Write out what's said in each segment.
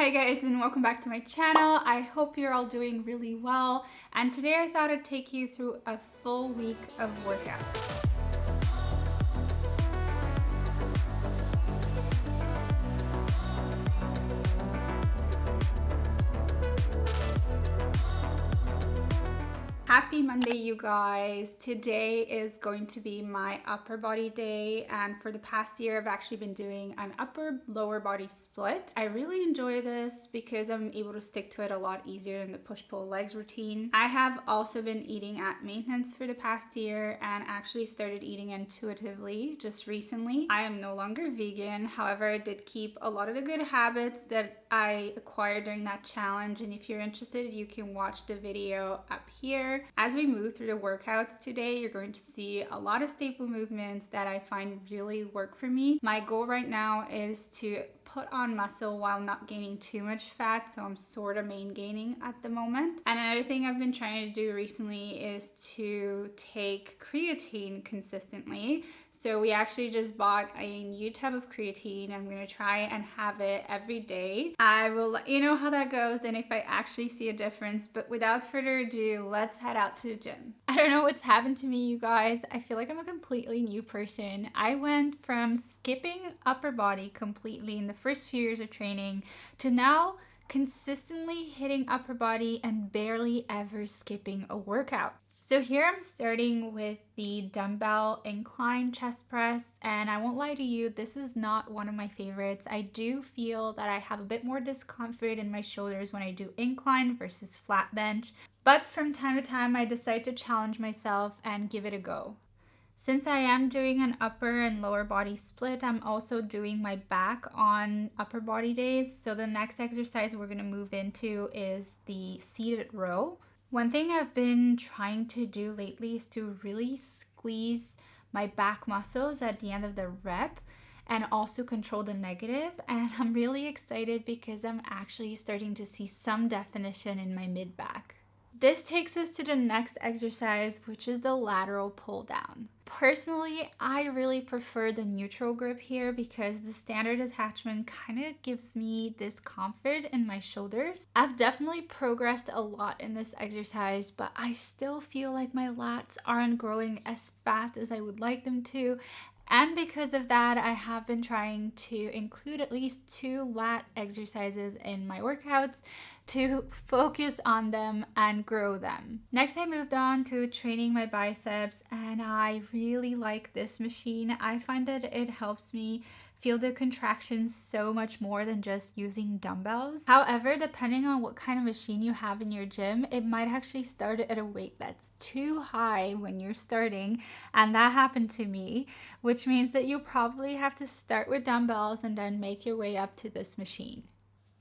Hi guys, and welcome back to my channel. I hope you're all doing really well, and today I thought I'd take you through a full week of workouts. Happy Monday, you guys. Today is going to be my upper body day, and for the past year I've actually been doing an upper lower body split. I really enjoy this because I'm able to stick to it a lot easier than the push-pull legs routine. I have also been eating at maintenance for the past year and actually started eating intuitively just recently. I am no longer vegan, however I did keep a lot of the good habits that I acquired during that challenge, and if you're interested you can watch the video up here. As we move through the workouts today, you're going to see a lot of staple movements that I find really work for me. My goal right now is to put on muscle while not gaining too much fat, so I'm sort of main gaining at the moment. And another thing I've been trying to do recently is to take creatine consistently. So we actually just bought a new tub of creatine. I'm going to try and have it every day. I will let you know how that goes and if I actually see a difference. But without further ado, let's head out to the gym. I don't know what's happened to me, you guys. I feel like I'm a completely new person. I went from skipping upper body completely in the first few years of training to now consistently hitting upper body and barely ever skipping a workout. So here I'm starting with the dumbbell incline chest press, and I won't lie to you, this is not one of my favorites. I do feel that I have a bit more discomfort in my shoulders when I do incline versus flat bench, but from time to time I decide to challenge myself and give it a go. Since I am doing an upper and lower body split, I'm also doing my back on upper body days. So the next exercise we're going to move into is the seated row. One thing I've been trying to do lately is to really squeeze my back muscles at the end of the rep and also control the negative. And I'm really excited because I'm actually starting to see some definition in my mid back. This takes us to the next exercise, which is the lateral pull down. Personally, I really prefer the neutral grip here because the standard attachment kind of gives me discomfort in my shoulders. I've definitely progressed a lot in this exercise, but I still feel like my lats aren't growing as fast as I would like them to. And because of that, I have been trying to include at least 2 lat exercises in my workouts to focus on them and grow them. Next, I moved on to training my biceps, and I really like this machine. I find that it helps me feel the contractions so much more than just using dumbbells. However, depending on what kind of machine you have in your gym, it might actually start at a weight that's too high when you're starting, and that happened to me, which means that you probably have to start with dumbbells and then make your way up to this machine.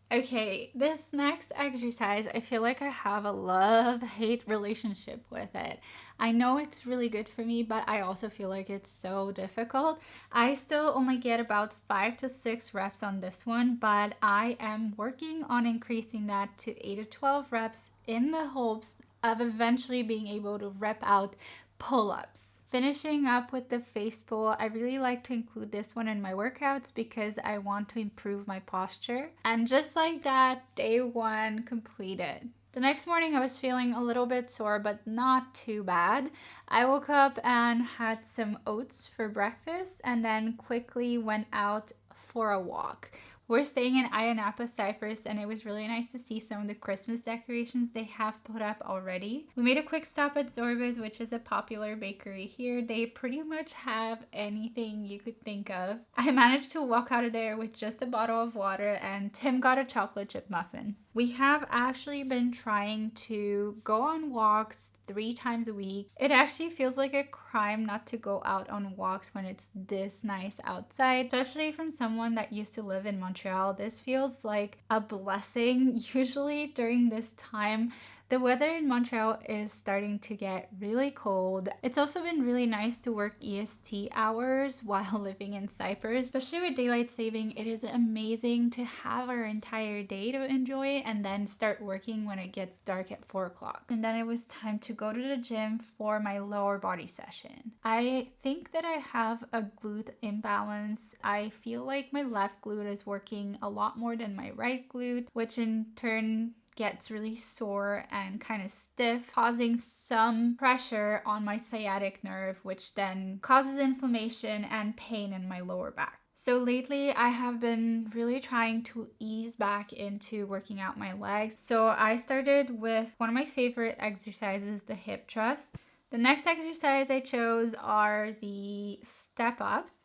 Okay, this next exercise, I feel like I have a love-hate relationship with it. I know it's really good for me, but I also feel like it's so difficult. I still only get about 5 to 6 reps on this one, but I am working on increasing that to 8 to 12 reps in the hopes of eventually being able to rep out pull-ups. Finishing up with the face pull, I really like to include this one in my workouts because I want to improve my posture. And just like that, day 1 completed. The next morning I was feeling a little bit sore, but not too bad. I woke up and had some oats for breakfast and then quickly went out for a walk. We're staying in Ayia Napa, Cyprus, and it was really nice to see some of the Christmas decorations they have put up already. We made a quick stop at Zorba's, which is a popular bakery here. They pretty much have anything you could think of. I managed to walk out of there with just a bottle of water, and Tim got a chocolate chip muffin. We have actually been trying to go on walks 3 times a week. It actually feels like a crime not to go out on walks when it's this nice outside, especially from someone that used to live in Montreal. This feels like a blessing. Usually during this time, The weather in Montreal is starting to get really cold. It's also been really nice to work EST hours while living in Cyprus. Especially with daylight saving, it is amazing to have our entire day to enjoy and then start working when it gets dark at 4 o'clock. And then it was time to go to the gym for my lower body session. I think that I have a glute imbalance. I feel like my left glute is working a lot more than my right glute, which in turn gets really sore and kind of stiff, causing some pressure on my sciatic nerve, which then causes inflammation and pain in my lower back. So lately I have been really trying to ease back into working out my legs. So I started with one of my favorite exercises, the hip thrust. The next exercise I chose are the step ups.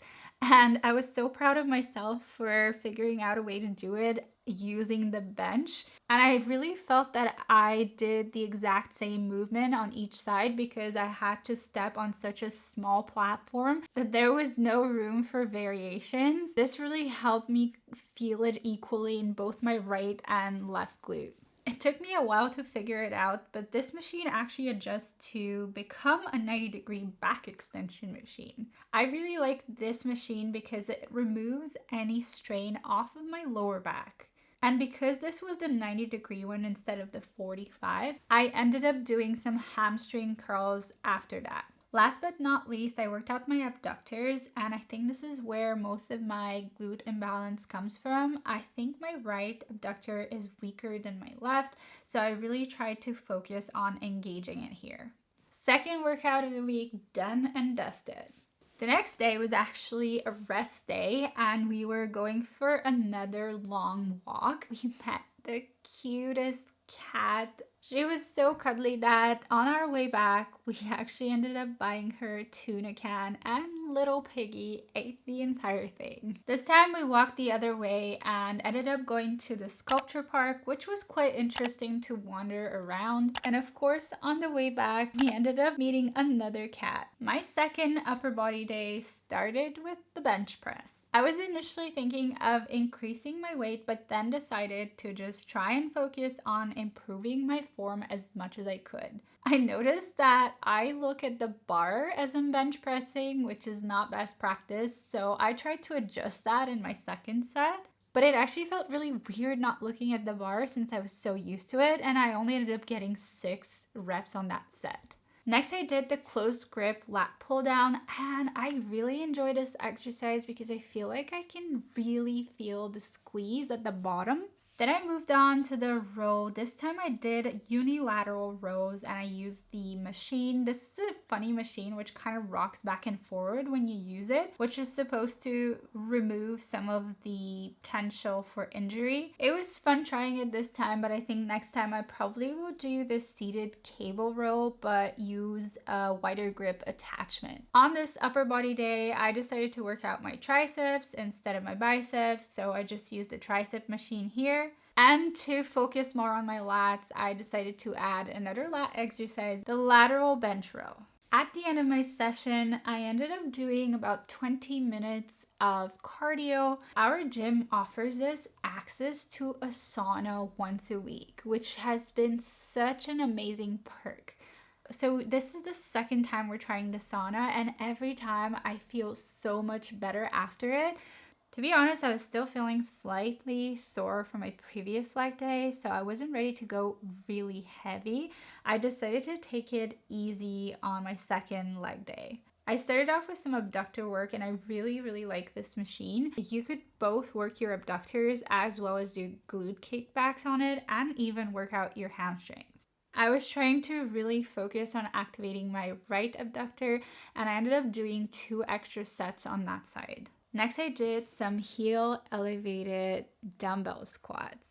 And I was so proud of myself for figuring out a way to do it using the bench. And I really felt that I did the exact same movement on each side because I had to step on such a small platform that there was no room for variations. This really helped me feel it equally in both my right and left glute. It took me a while to figure it out, but this machine actually adjusts to become a 90-degree back extension machine. I really like this machine because it removes any strain off of my lower back. And because this was the 90-degree one instead of the 45, I ended up doing some hamstring curls after that. Last but not least, I worked out my abductors, and I think this is where most of my glute imbalance comes from. I think my right abductor is weaker than my left, so I really tried to focus on engaging it here. Second workout of the week, done and dusted. The next day was actually a rest day, and we were going for another long walk. We met the cutest cat. She was so cuddly that on our way back, we actually ended up buying her a tuna can, and little piggy ate the entire thing. This time we walked the other way and ended up going to the sculpture park, which was quite interesting to wander around. And of course, on the way back, we ended up meeting another cat. My second upper body day started with the bench press. I was initially thinking of increasing my weight, but then decided to just try and focus on improving my form as much as I could. I noticed that I look at the bar as I'm bench pressing, which is not best practice, so I tried to adjust that in my second set. But it actually felt really weird not looking at the bar since I was so used to it, and I only ended up getting 6 reps on that set. Next, I did the closed grip lat pull down, and I really enjoy this exercise because I feel like I can really feel the squeeze at the bottom. Then I moved on to the row. This time I did unilateral rows and I used the machine. This is a funny machine which kind of rocks back and forward when you use it, which is supposed to remove some of the potential for injury. It was fun trying it this time, but I think next time I probably will do the seated cable row but use a wider grip attachment. On this upper body day, I decided to work out my triceps instead of my biceps, so I just used the tricep machine here. And to focus more on my lats, I decided to add another lat exercise, the lateral bench row. At the end of my session, I ended up doing about 20 minutes of cardio. Our gym offers us access to a sauna once a week, which has been such an amazing perk. So this is the second time we're trying the sauna, and every time I feel so much better after it. To be honest, I was still feeling slightly sore from my previous leg day, so I wasn't ready to go really heavy. I decided to take it easy on my second leg day. I started off with some abductor work, and I really like this machine. You could both work your abductors as well as do glute kickbacks on it and even work out your hamstrings. I was trying to really focus on activating my right abductor, and I ended up doing 2 extra sets on that side. Next, I did some heel elevated dumbbell squats.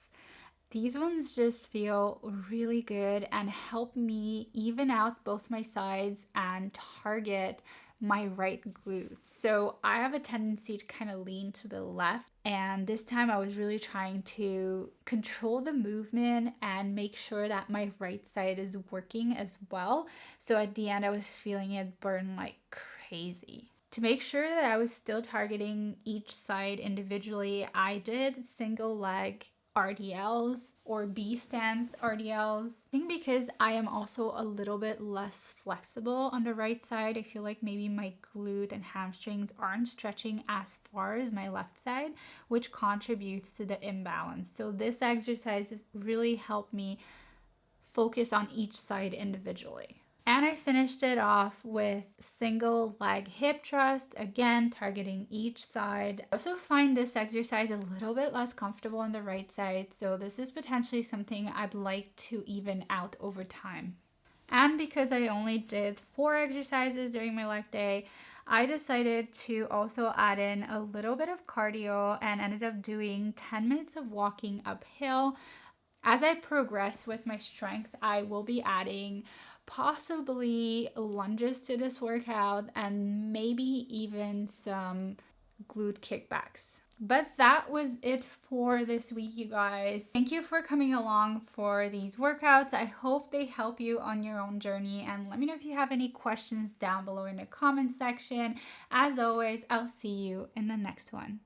These ones just feel really good and help me even out both my sides and target my right glute. So I have a tendency to kind of lean to the left, and this time I was really trying to control the movement and make sure that my right side is working as well. So at the end I was feeling it burn like crazy. To make sure that I was still targeting each side individually, I did single leg RDLs or B stance RDLs. I think because I am also a little bit less flexible on the right side, I feel like maybe my glute and hamstrings aren't stretching as far as my left side, which contributes to the imbalance. So this exercise has really helped me focus on each side individually. And I finished it off with single leg hip thrust, again targeting each side. I also find this exercise a little bit less comfortable on the right side, so this is potentially something I'd like to even out over time. And because I only did 4 exercises during my leg day, I decided to also add in a little bit of cardio and ended up doing 10 minutes of walking uphill. As I progress with my strength, I will be adding possibly lunges to this workout and maybe even some glute kickbacks. But that was it for this week, you guys. Thank you for coming along for these workouts. I hope they help you on your own journey, and let me know if you have any questions down below in the comment section. As always, I'll see you in the next one.